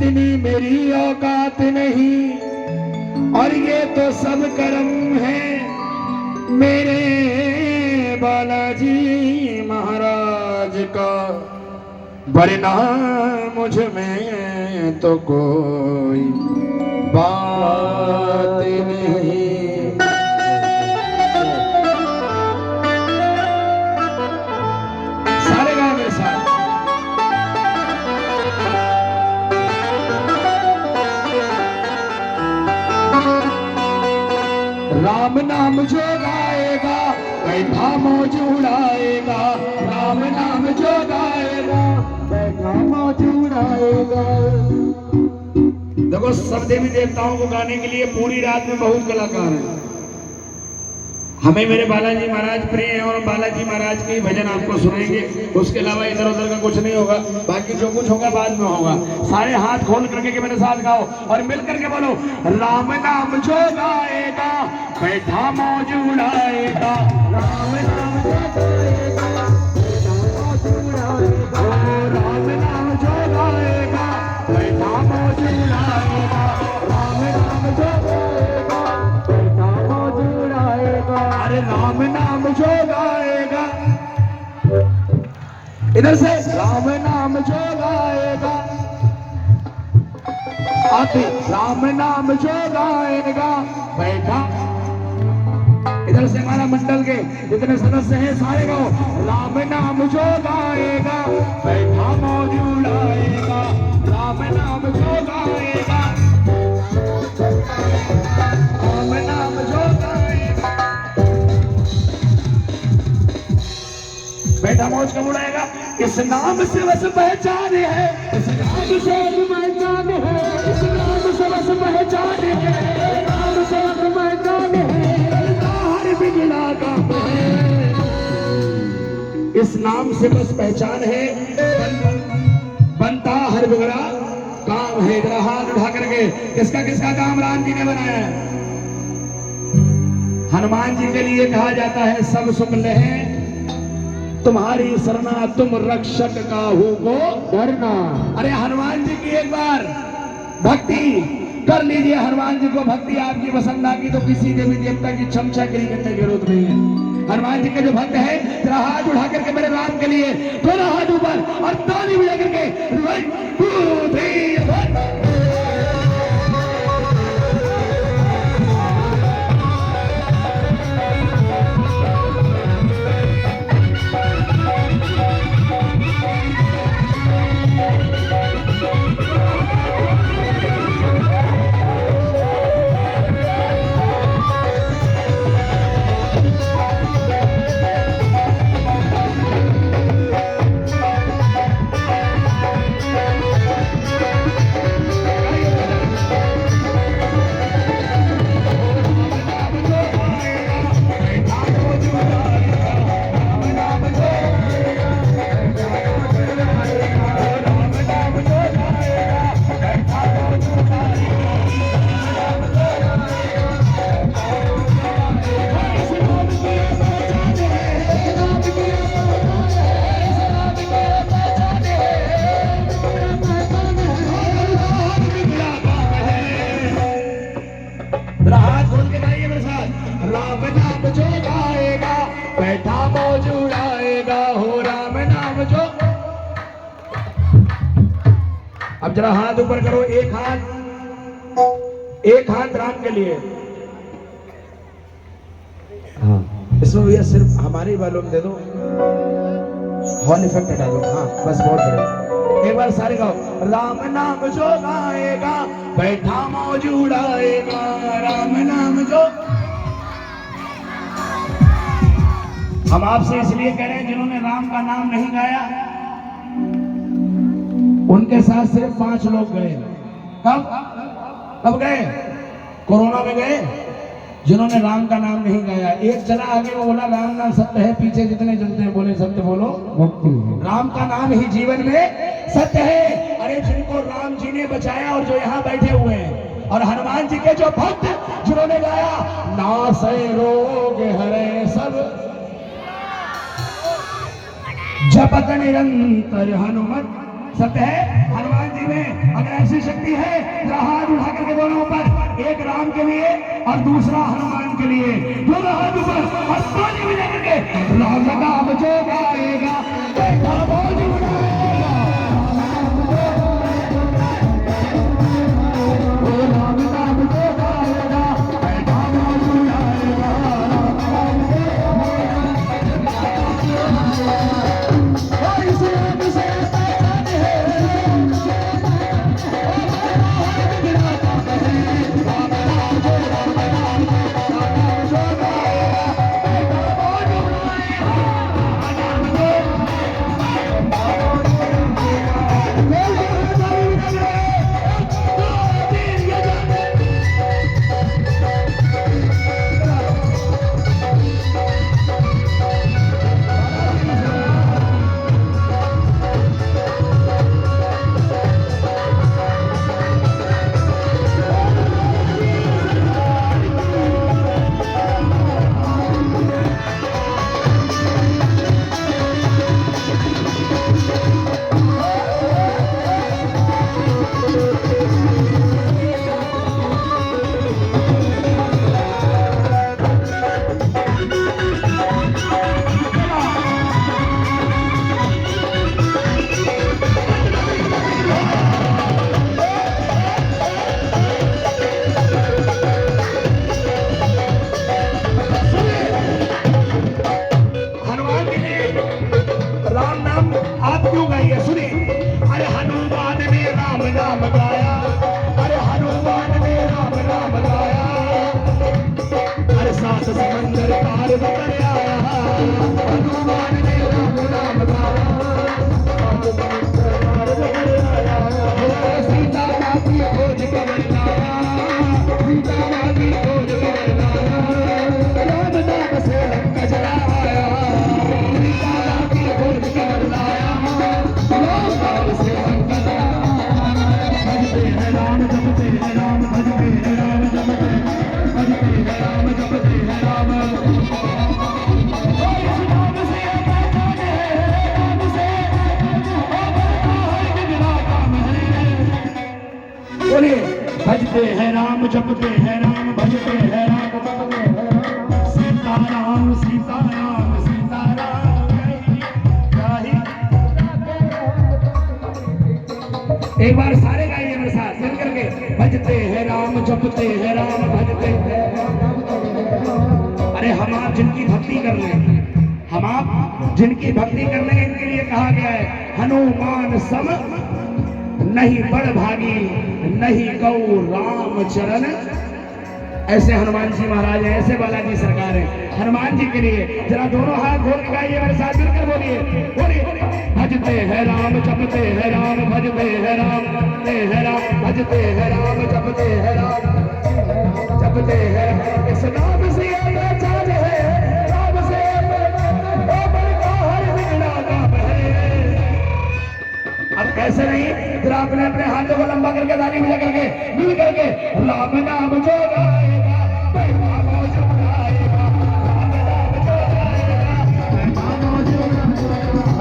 इतनी मेरी औकात नहीं, और ये तो सब कर्म है मेरे बालाजी महाराज का, वरना मुझ में तो कोई बात नहीं। सारे गाए मेरे साथ। राम नाम जो गाएगा बैठा मौज उड़ाएगा, राम नाम जो गाएगा बैठा मौज उड़ाएगा। देखो सब देवी देवताओं को गाने के लिए पूरी रात में बहुत कलाकार हैं। हमें मेरे बालाजी महाराज प्रिय हैं और बालाजी महाराज के भजन आपको सुनेंगे, उसके अलावा इधर उधर का कुछ नहीं होगा। बाकी जो कुछ होगा बाद में होगा। सारे हाथ खोल करके मेरे साथ गाओ और मिल करके बोलो, राम नाम जो गाएगा बैठा मौज उड़ाएगा, राम नाम जो गाएगा बैठा मौज उड़ाएगा, राम नाम जो गाएगा बैठा मौज उड़ाएगा, राम नाम जो गाएगा बैठा मौज उड़ाएगा। अरे राम नाम जो गाएगा, इधर से राम नाम जो गाएगा, आते राम नाम जो गाएगा बैठा। इधर से हमारा मंडल के जितने सदस्य हैं सारे को, राम नाम जो गाएगा बैठा मौज उड़ाएगा, राम नाम जो गाएगा, राम नाम जो गाएगा बैठा मौज कब उड़ाएगा। इस नाम से बस पहचान है, इस नाम से पहचान है, इस नाम से बस पहचान है, नाम से बस पहचान है, हर बिगड़ा काम है। इस नाम से बस पहचान है, बनता हर बिगड़ा काम है। जरा हाथ उठा करके किसका किसका काम राम जी ने बनाया है। हनुमान जी के लिए कहा जाता है, सब सुख लहे तुम्हारी सरना, तुम रक्षक काहू को डरना। अरे हनुमान जी की एक बार भक्ति कर लीजिए, हनुमान जी को भक्ति आपकी पसंद आ गई तो किसी देवी देवता की चमचागिरी करने की जरूरत नहीं है। हनुमान जी के जो भक्त है, जरा हाथ उठा करके मेरे राम के लिए दोनों हाथ ऊपर और ताली बजा करके 1 2 3 4। बैठा मौज उड़ाएगा हो राम नाम जो। अब जरा हाथ ऊपर करो, एक हाथ राम के लिए। हाँ इसमें भैया सिर्फ हमारे वालों में दे दो, हॉल इफेक्ट हटा दो। हाँ बस बहुत बढ़िया। एक बार सारे गाओ, राम नाम जो गाएगा बैठा मौज उड़ाएगा, राम नाम जो। हम आपसे इसलिए कह रहे हैं, जिन्होंने राम का नाम नहीं गाया उनके साथ सिर्फ 5 लोग गए। कब गए? कोरोना में गए। जिन्होंने राम का नाम नहीं गाया, एक चला आगे वो बोला राम नाम सत्य है, पीछे जितने जनते बोले सत्य बोलो भक्ति है। राम का नाम ही जीवन में सत्य है। अरे जिनको राम जी ने बचाया और जो यहाँ बैठे हुए हैं, और हनुमान जी के जो भक्त जिन्होंने गाया, नासै रोग हरे सब जपत निरंतर हनुमत सत्य है। हनुमान जी में अगर ऐसी शक्ति है तो हाथ उठा करके दोनों ऊपर, एक राम के लिए और दूसरा हनुमान के लिए, दोनों हाथ ऊपर और पानी में जाकर के राम नाम जो गाएगा भजते हैं राम जपते हैं राम भजते हैं राम जपते हैं राम सीताराम सीताराम सीताराम। एक बार सारे गाइए मेरे साथ मिल करके, भजते हैं राम जपते हैं राम भजते हैं राम। अरे हम आप जिनकी भक्ति कर रहे हैं, हम आप जिनकी भक्ति कर रहे हैं, इनके लिए कहा गया है हनुमान सम नहीं बड़ भागी नहीं गौ राम चरण। ऐसे हनुमान जी महाराज हैं, ऐसे बालाजी सरकार है। हनुमान जी के लिए जरा दोनों हाथ खोल के गाइए मेरे साथ मिलकर, बोलिए बोलिए। भजते हैं राम जपते हैं राम भजते हैं राम भजते हैं राम भजते हैं राम जपते हैं राम जपते हैं। इस नाम से चार्ज है, राम से हर बिगड़ा काम है। अब कैसे नहीं, जरा अपने अपने हाथों को लंबा करके ताली बजा करके मिल करके राम नाम जो गाएगा राम जो गाएगा राम नाम जो गाएगा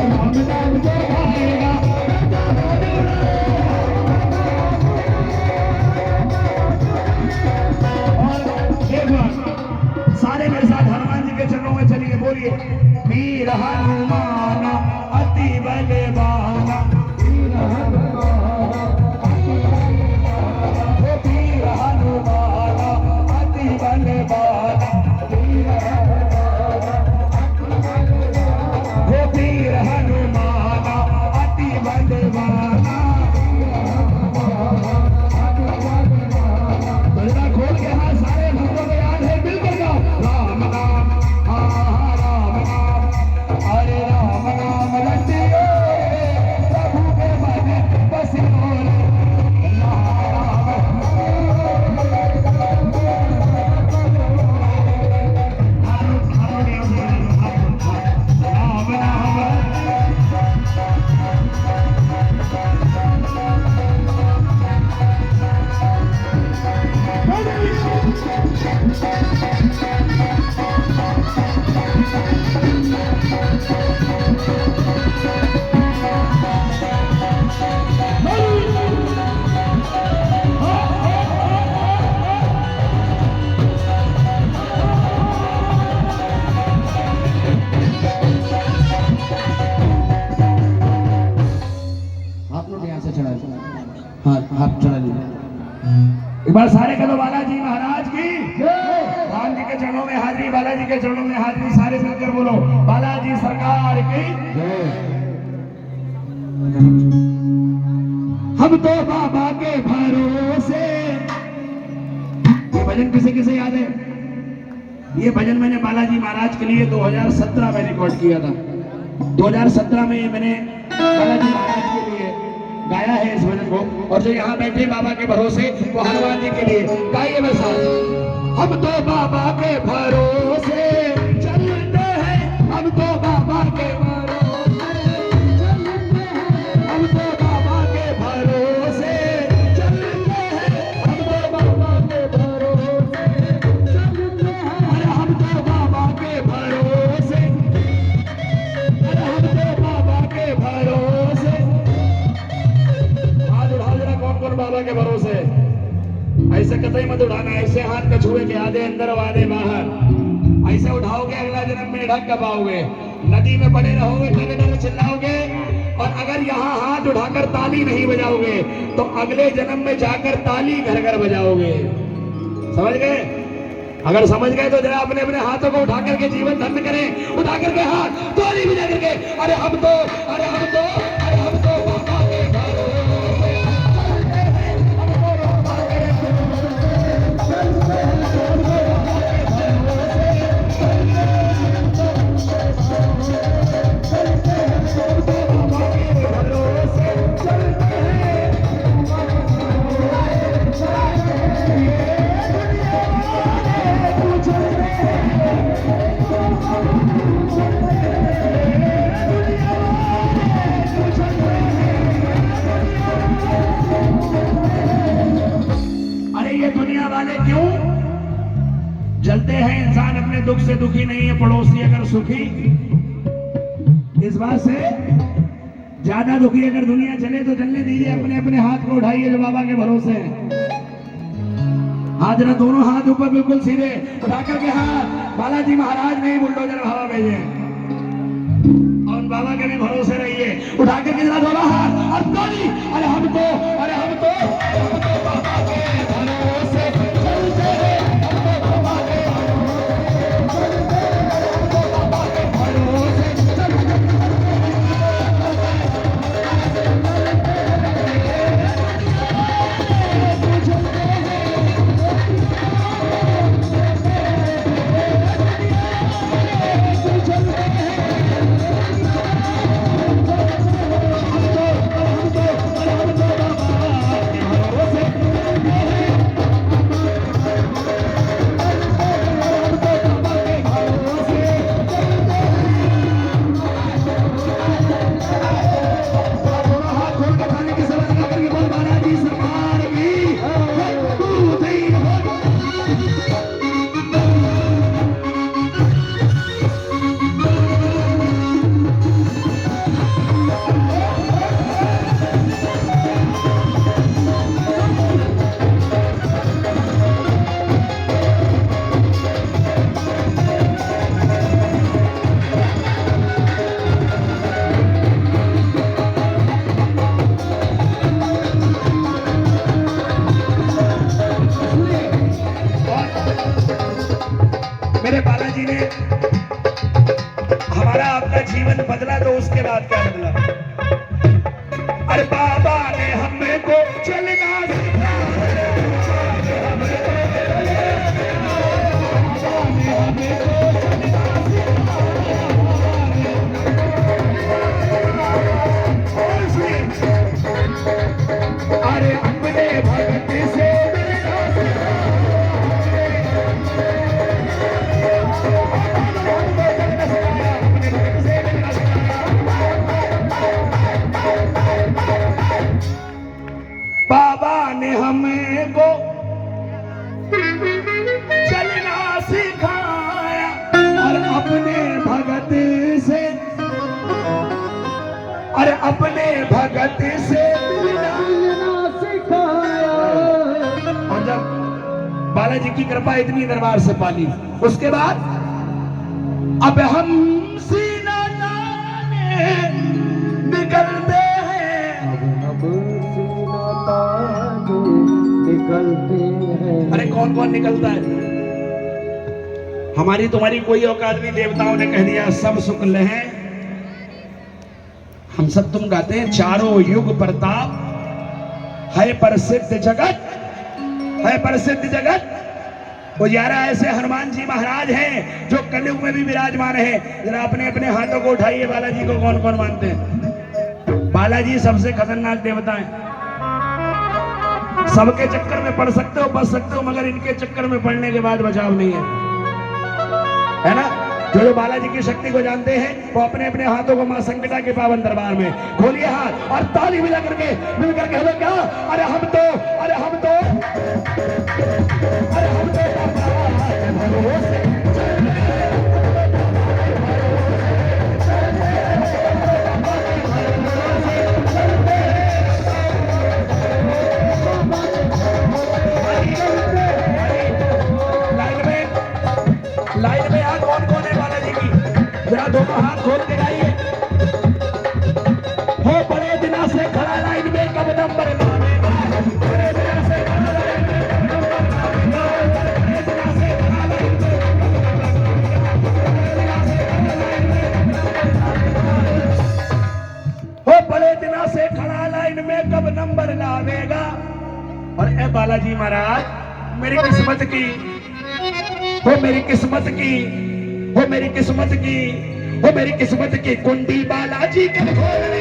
राम जो गाएगा। और एक बार सारे मेरे साथ हनुमान जी के चरणों में चलिए, बोलिए वीर हनुमान अति बलवान अरे जोर बोलो बालाजी सरकार की जय। हम तो बाबा के भरोसे। ये भजन किसे किसे याद है? ये भजन मैंने बालाजी महाराज के लिए 2017 में रिकॉर्ड किया था। 2017 में मैंने बालाजी महाराज के लिए गाया है इस भजन को। और जो यहाँ बैठे बाबा के भरोसे वो हनुमान जी के लिए गाइए मेरे साथ। हम तो बाबा के भरोसे चलते हैं, हम तो बाबा के भरोसे चलते हैं, हम तो बाबा के भरोसे चलते हैं, हम तो बाबा के भरोसे चलते हैं, अरे हम तो बाबा के भरोसे, अरे हम तो बाबा के भरोसे। हाथ उठाओ जरा, कौन कौन बाबा के भरोसे? ऐसे कतई मत उठाना, ऐसे हाथ कछुए के आधे अंदर और आधे बाहर। ऐसे उठाओगे अगला जन्म में ढक कर पाओगे। नदी में पड़े रहोगे, टग टग चिल्लाओगे। और अगर यहाँ हाथ उठाकर ताली नहीं बजाओगे तो अगले जन्म में जाकर ताली घर घर बजाओगे। समझ गए? अगर समझ गए तो जरा अपने अपने हाथों को उठा करके जीवन धन्य करें। उठा करके हाथ ताली बजा करके, अरे हम तो, अरे हम तो, अरे हम तो बाबा के भरोसे चलते हैं, हम तो बाबा के भरोसे चलते हैं, हम तो बाबा के भरोसे चलते हैं, हम तो चलते हैं, हम तो बाबा के भरोसे चलते हैं। अरे ये दुनिया वाले क्यों जलते हैं? इंसान अपने दुख से दुखी नहीं है, पड़ोसी अगर सुखी। इस बात से ज्यादा दुखी अगर दुनिया चले तो चलने दीजिए। अपने अपने हाथ को उठाइए जो बाबा के भरोसे हैं। हाथ जरा दोनों हाथ ऊपर बिल्कुल सीधे उठा करके हाथ। बालाजी महाराज ने बुलडोजर हवा भेजे और बाबा के भी भरोसे रहिए। उठा करके जरा दोनों हाथ और ताली। अरे हम तो, अरे हम तो, हम तो बाबा के भरोसे चलते हैं, हम तो बाबा के भरोसे चलते हैं, हम तो बाबा के भरोसे चलते हैं। मेरे बालाजी ने हमारा अपना जीवन बदला तो उसके बाद क्या बदला? अरे बाबा ने हमको चलना सिखाया, अरे अपने भक्त से बाबा ने हमको चलना सिखाया और अपने भगत से, अरे अपने भगत से मिलना सिखाया। और जब बालाजी की कृपा इतनी दरबार से पाली, उसके बाद अब हम सीना ताने निकलते हैं, अब सीना ताने निकलते हैं। अरे कौन कौन निकलता है? हमारी तुम्हारी कोई औकात नहीं। देवताओं ने कह दिया सब सुख लहे, हम सब तुम गाते हैं चारों युग प्रताप है प्रसिद्ध जगत, है प्रसिद्ध जगत। उजारा ऐसे हनुमान जी महाराज हैं जो कलयुग में भी विराजमान है। जरा अपने अपने हाथों को उठाइए, बालाजी को कौन कौन मानते हैं? बालाजी सबसे खतरनाक देवता है। सबके चक्कर में पड़ सकते हो, बच सकते हो, मगर इनके चक्कर में पड़ने के बाद बचाव नहीं है ना। जो बालाजी की शक्ति को जानते हैं वो अपने अपने हाथों को मां संकटा के पावन दरबार में खोलिए हाथ और ताली मिला करके मिल करके हमें क्या, अरे हम तो लाइन में हाथ कौन कौन है बालाजी की, जरा दोनों हाथ खोल के गाइए। हो बड़े दिना से खड़ा लाइन में कब नंबर लावेगा, बड़े दिना से खड़ा लाइन में कब नंबर लावेगा, बड़े दिना से खड़ा लाइन में हो बड़े दिना से खड़ा लाइन में कब नंबर लावेगा। और ए बालाजी महाराज मेरी किस्मत की, हो मेरी किस्मत की, हो मेरी किस्मत की, हो मेरी किस्मत की कुंडी बालाजी के खोलने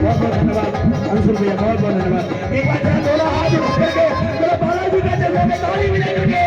बहुत बहुत धन्यवाद अंशुल भैया, बहुत बहुत धन्यवाद। एक बार जरा दोनों हाथ उठा करके बालाजी का जय ताली मिलेंगे।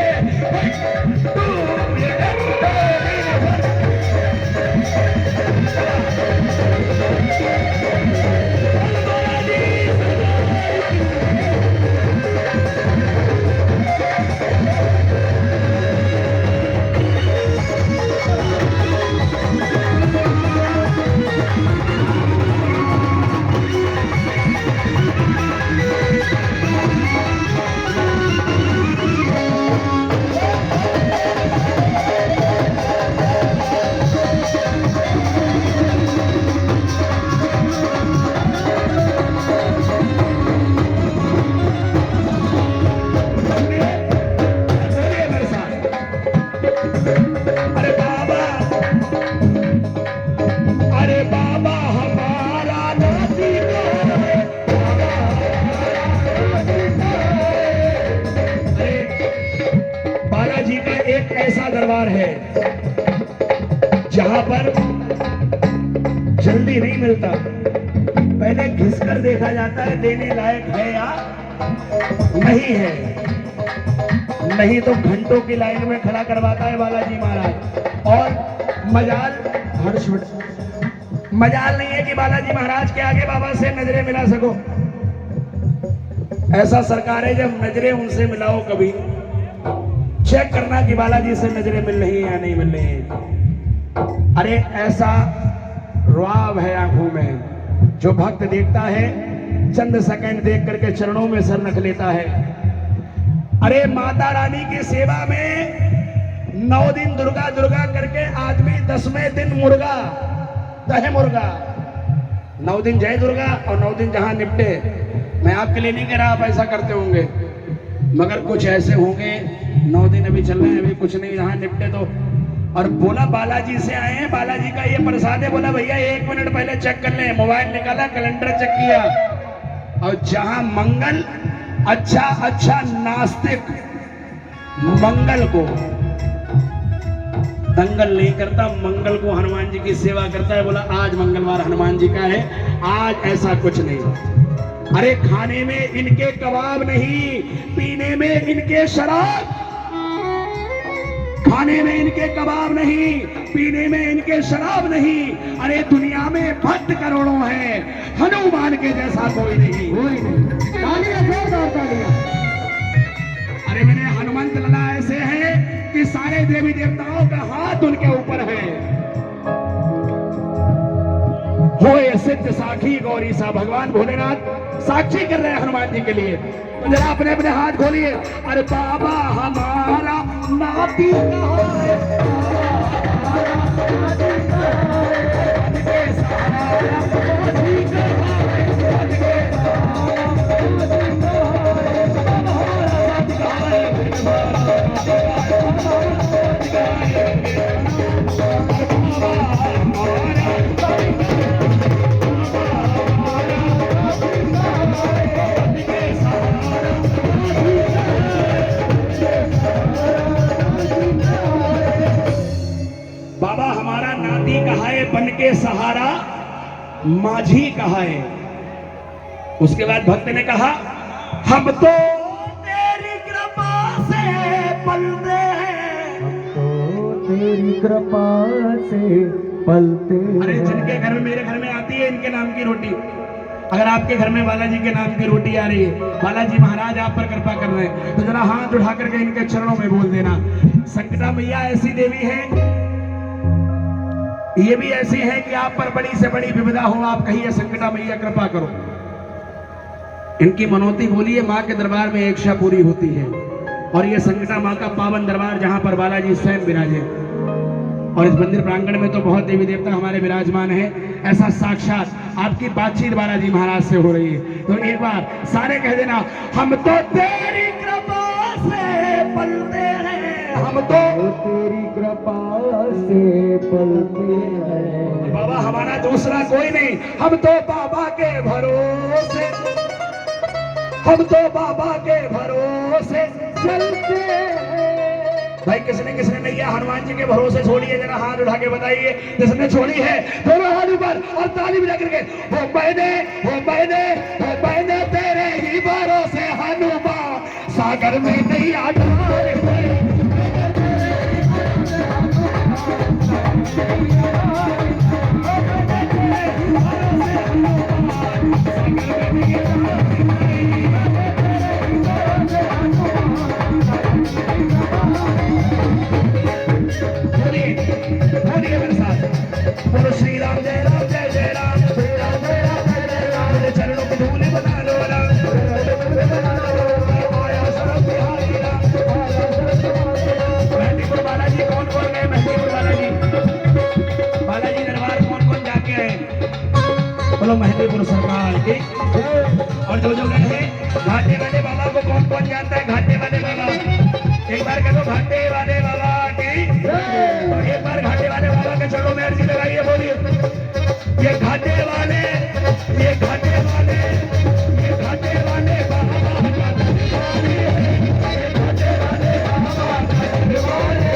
दरबार है जहां पर जल्दी नहीं मिलता, पहले घिसकर देखा जाता है देने लायक है या नहीं है, नहीं तो घंटों की लाइन में खड़ा करवाता है बालाजी महाराज। और मजाल नहीं है कि बालाजी महाराज के आगे बाबा से नजरें मिला सको। ऐसा सरकार है जब नजरें उनसे मिलाओ कभी चेक करना कि बालाजी से नजरें मिल रही है या नहीं मिल रही है। अरे ऐसा रुआब है आंखों में, जो भक्त देखता है चंद सेकंड देख करके चरणों में सर रख लेता है। अरे माता रानी की सेवा में 9 दिन दुर्गा दुर्गा करके आदमी 10वें दिन मुर्गा, दहे मुर्गा, 9 दिन जय दुर्गा और 9 दिन जहां निपटे। मैं आपके लिए नहीं कह रहा आप ऐसा करते होंगे, मगर कुछ ऐसे होंगे 9 दिन अभी चल रहे हैं, अभी कुछ नहीं, जहां निपटे तो। और बोला बालाजी से आए हैं, बालाजी का ये प्रसाद है। बोला भैया 1 मिनट पहले चेक कर ले। मोबाइल निकाला, कैलेंडर चेक किया, और जहां मंगल अच्छा नास्तिक मंगल को दंगल नहीं करता, मंगल को हनुमान जी की सेवा करता है। बोला आज मंगलवार हनुमान जी का है, आज ऐसा कुछ नहीं। अरे खाने में इनके कबाब नहीं, पीने में इनके शराब, खाने में इनके कबाब नहीं, पीने में इनके शराब नहीं। अरे दुनिया में भक्त करोड़ों हैं, हनुमान के जैसा कोई नहीं। अरे मेरे हनुमंत लला ऐसे हैं कि सारे देवी देवताओं का हाथ उनके ऊपर है। होए सिद्ध साखी गौरी सा। भगवान भोलेनाथ साक्षी कर रहे हैं हनुमान जी के लिए। तो जरा अपने अपने हाथ खोलिए। अरे बाबा हमारा नाती कहाँ है, बाबा हमारा नाती कहा है बन के सहारा माझी कहा है। उसके बाद भक्त ने कहा हम तो तेरी कृपा से पलते हैं, हम तो तेरी कृपा से पलते हैं। अरे जिनके घर में, मेरे घर में आती है इनके नाम की रोटी, अगर आपके घर में बालाजी के नाम की रोटी आ रही है, बालाजी महाराज आप पर कृपा कर रहे हैं, तो जरा हाथ उठा करके इनके चरणों में बोल देना। संकटा मैया ऐसी देवी है, ये भी ऐसी है कि आप पर बड़ी से बड़ी विपदा हो, आप कहिए संकटा मैया कृपा करो। इनकी मनौती बोलिए, माँ के दरबार में एक इच्छा पूरी होती है। और ये संकटा माँ का पावन दरबार जहां पर बालाजी स्वयं विराजे, और इस मंदिर प्रांगण में तो बहुत देवी देवता हमारे विराजमान है। ऐसा साक्षात आपकी बातचीत बालाजी महाराज से हो रही है। तो एक बार सारे कह देना, हम तो तेरी कृपा से पलते हैं, हम तो तेरी कृपा से पलते हैं। बाबा हमारा दूसरा कोई नहीं, हम तो बाबा के भरोसे, हम तो बाबा के भरोसे चलते हैं। भाई किसने नैया हनुमान जी के भरोसे छोड़ी है, जरा हाथ उठा के बताइए। जिसने छोड़ी है दोनों हाथ ऊपर और ताली बजा करके, हो मैंने तेरे ही भरोसे हनुमान सागर में नैया डाले। बोलो श्री राम जय राम जय जय राम, श्री राम जय राम जय जय राम। मेरे चरणों को धूल बना लो राम, आया शरण बिहारी राम, आया शरण बिहारी राम। मेहंदीपुर बालाजी कौन कौन गए? मेहंदीपुर बालाजी, बालाजी दरबार कौन कौन जाके आए? बोलो मेहंदीपुर सरकार की। और जो गए हैं घाटे वाले बाबा को कौन कौन जानता है? घाटे वाले बाबा, एक बार कह दो घाटे वाले बाबा की। तो एक बार घाटे वाले बाबा के चरणों में अर्जी लगाइए, बोलिए ये घाटे वाले, ये घाटे वाले, ये घाटे वाले बाबा का दरबार है, ये घाटे वाले बाबा का दरबार है,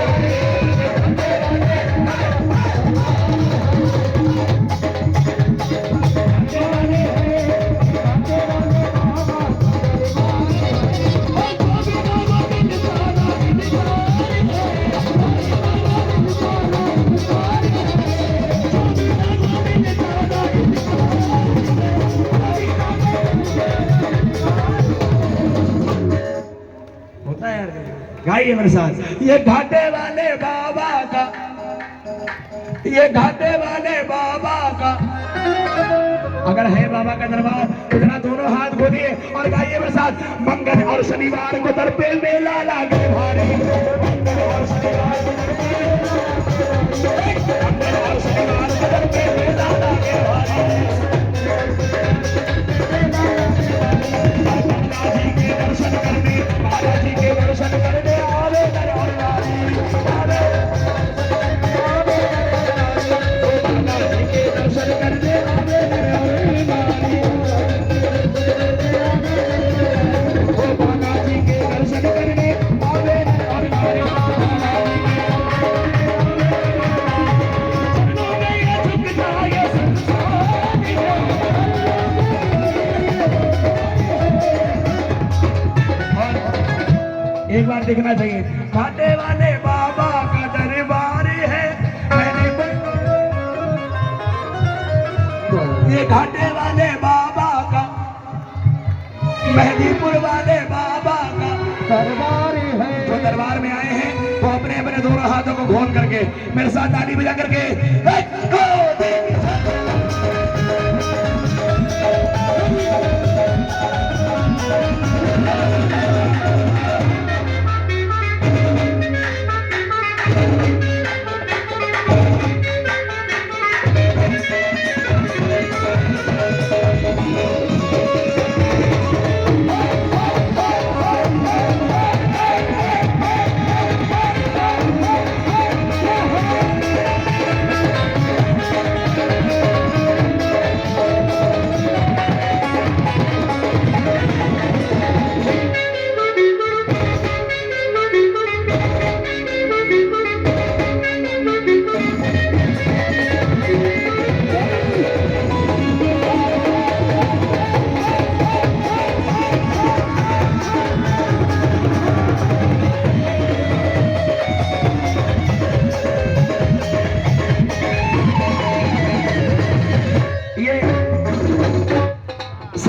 गाइए मेरे साथ। ये घाटे वाले बाबा का, ये घाटे वाले बाबा का, अगर है बाबा का दरबार तो जरा दोनों हाथ खोलिए और गाइए मेरे साथ। मंगल और शनिवार को दरपे मेला लागे भारी, मंगल और शनिवार को दरपे मेला लागे भारी। बालाजी के दर्शन करने, बालाजी के दर्शन करने आवे नरनारी, आवे बालाजी के दर्शन करने आवे नरनारी, ओ बालाजी के दर्शन करने आवे नरनारी। चरणों में ये झुकता ये संसार, एक बार देखना चाहिए। घाटे वाले बाबा का दरबार है, ये घाटे वाले बाबा का, मेहंदीपुर वाले बाबा का दरबार है। जो दरबार में आए हैं वो अपने अपने दोनों हाथों को खोल करके मेरे साथ ताली बजा करके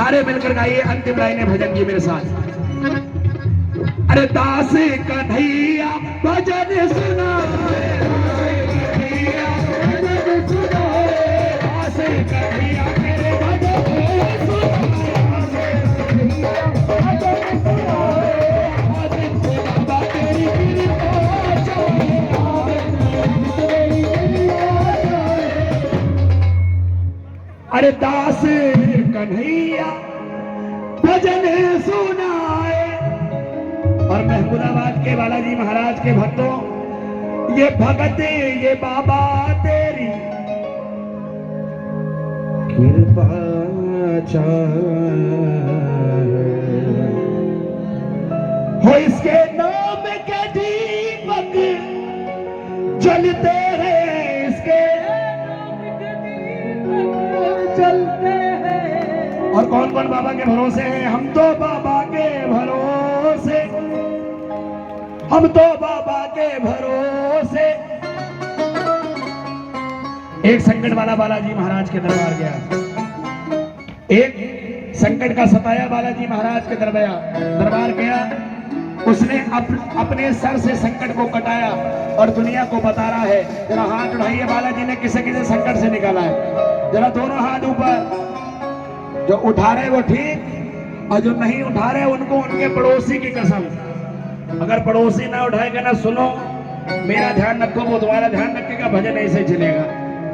सारे मिलकर गाइए अंतिम लाइनें भजन की मेरे साथ। अरे दास कन्हैया भजन सुना, दास कन्हैया मेरे भजन अरे दास कन्हैया भजन सुनाए। और महमूदाबाद के बालाजी महाराज के भक्तों, ये भगत ये बाबा तेरी कृपा हो, इसके नाम के दीपक जलते हैं, इसके चलते हैं। और कौन कौन बाबा के भरोसे हैं? हम तो बाबा के भरोसे, हम तो बाबा के भरोसे। एक संकट वाला बालाजी महाराज के दरबार गया, एक संकट का सताया बालाजी महाराज के दरबार गया। उसने अपने सर से संकट को कटाया और दुनिया को बता रहा है, जरा हाथ उठाइए, बालाजी ने किसे किसे संकट से निकाला है, जरा दोनों हाथ ऊपर। जो उठा रहे वो ठीक, और जो नहीं उठा रहे उनको उनके पड़ोसी की कसम। अगर पड़ोसी ना उठाएगा ना, सुनो मेरा ध्यान रखो, वो तुम्हारा ध्यान रखेगा, भजन ऐसे चलेगा।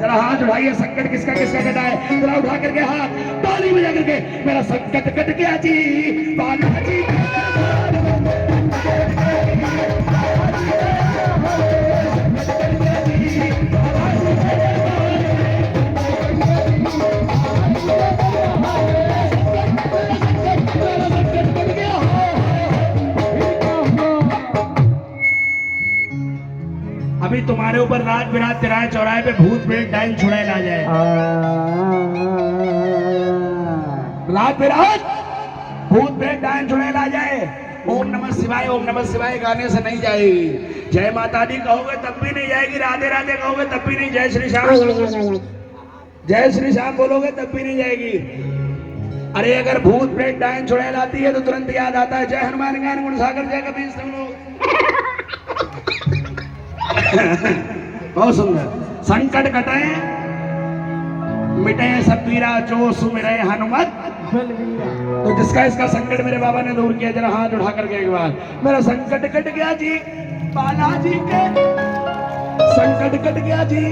जरा हाथ उठाइए, संकट किसका किसका कटा है, जरा उठा करके हाथ ताली बजा करके, मेरा संकट कट गया जी बालाजी। अभी तुम्हारे ऊपर रात बिरात तिराए चौराहे पे भूत प्रेत डाइन छुड़ाए ला जाए, रात बिरात भूत प्रेत डाइन छुड़ाए ला जाए। ओम नमः शिवाय, ओम नमः शिवाय गाने से नहीं जाएगी। जय माता दी कहोगे तब भी नहीं जाएगी, राधे राधे कहोगे तब भी नहीं, जय श्री श्याम, जय श्री श्याम बोलोगे तब भी नहीं जाएगी। अरे अगर भूत प्रेत डाइन छुड़ाए लाती है तो तुरंत याद आता है जय हनुमान ज्ञान गुण सागर जय कबीर सिंह लोग। बहुत सुंदर। संकट कटाए मिटे सब पीरा जो सुमिरे हनुमत। तो जिसका इसका संकट मेरे बाबा ने दूर किया, जरा हाथ उठा करके एक बार, मेरा संकट कट गया जी बालाजी के, संकट कट गया जी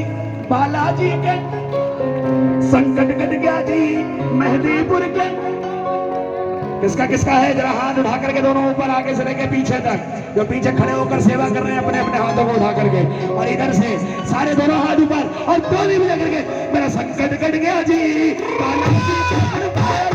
बालाजी के, संकट कट गया जी मेहदीपुर के। किसका किसका है, जरा हाथ उठा करके दोनों ऊपर, आगे से लेके पीछे तक, जो पीछे खड़े होकर सेवा कर रहे हैं अपने अपने हाथों को उठा करके, और इधर से सारे दोनों हाथ ऊपर और ताली बजा करके, मेरा संकट कट गया जी बालाजी के दरबार।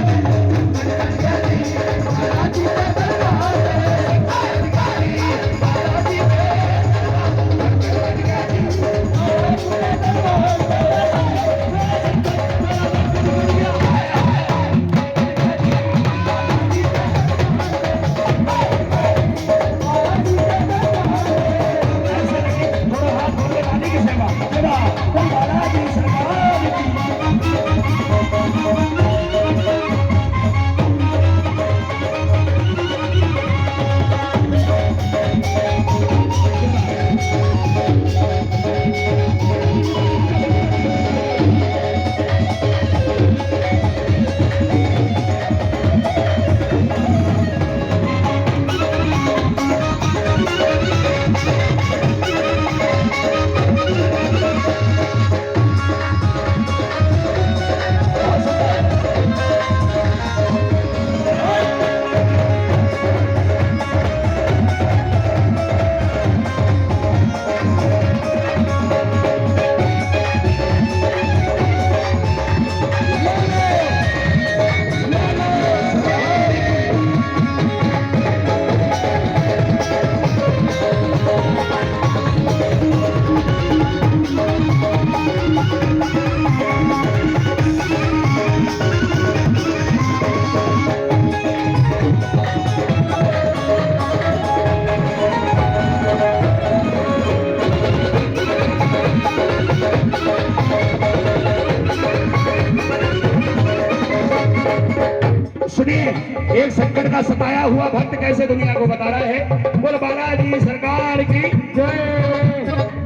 सुनिए, एक संकट का सताया हुआ भक्त कैसे दुनिया को बता रहा है। बोल बालाजी सरकार की जय।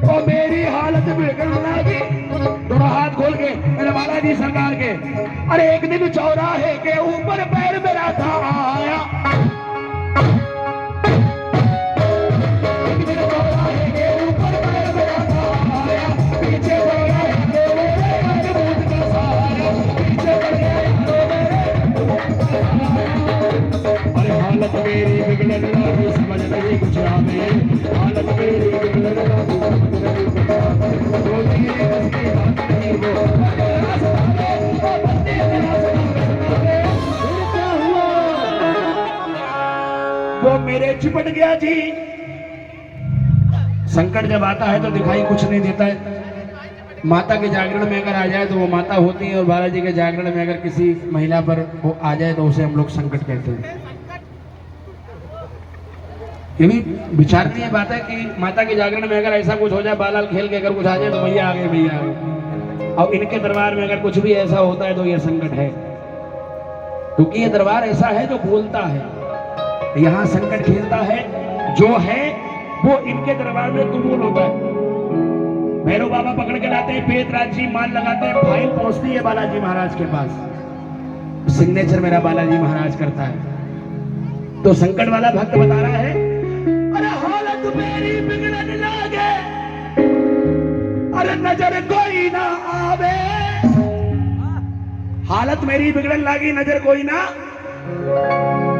ओ मेरी हालत बिगड़ लगी, दोनों हाथ खोल के मेरे बालाजी सरकार के। अरे एक दिन चौराहे के ऊपर पैर मेरा था आया, हालत मेरी बिगड़न लगी समझ नहीं कुछ आवे, हालत मेरी बिगड़न लगी समझ नहीं कुछ आवे। वो तेरी हंसती बात नहीं वो बंदे तेरा सुनावे, क्या हुआ? वो मेरे चिपट गया जी। संकट जब आता है तो दिखाई कुछ नहीं देता है। माता के जागरण में अगर आ जाए तो वो माता होती है, और बालाजी के जागरण में अगर किसी महिला पर वो आ जाए तो उसे हम लोग संकट कहते हैं। ये भी विचारनीय बात है कि माता के जागरण में अगर ऐसा कुछ हो जाए, बालाल खेल के अगर कुछ आ जाए तो भैया आ गए, भैया आ गए। और इनके दरबार में अगर कुछ भी ऐसा होता है तो ये संकट है, क्योंकि ये दरबार ऐसा है जो बोलता है, यहाँ संकट खेलता है, जो है वो इनके दरबार में कबूल होता है। भैरव बाबा पकड़ के लाते हैं, पेतराज जी माल लगाते हैं, फाइल पहुंचती है बालाजी महाराज के पास, सिग्नेचर मेरा बालाजी महाराज करता है। तो संकट वाला भक्त बता रहा है, अरे हालत मेरी बिगड़ने लगे, अरे नजर कोई ना आवे, हालत मेरी बिगड़ने लगी, नजर कोई ना।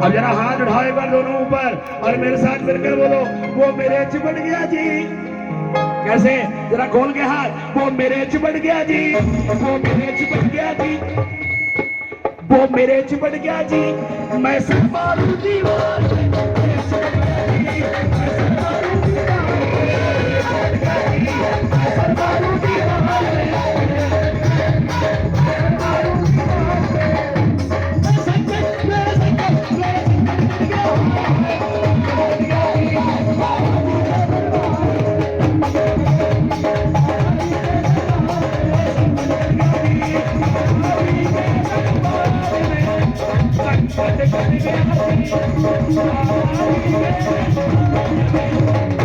अब जरा हाथ उठाओ एक बार दोनों ऊपर और मेरे साथ मिलकर बोलो, वो मेरे चिपट गया जी। कैसे? जरा खोल के हाथ, वो मेरे चिपट गया जी, वो मेरे चिपट गया जी, वो मेरे चिपट गया जी, मैं सब मारू दीवार, Thank you.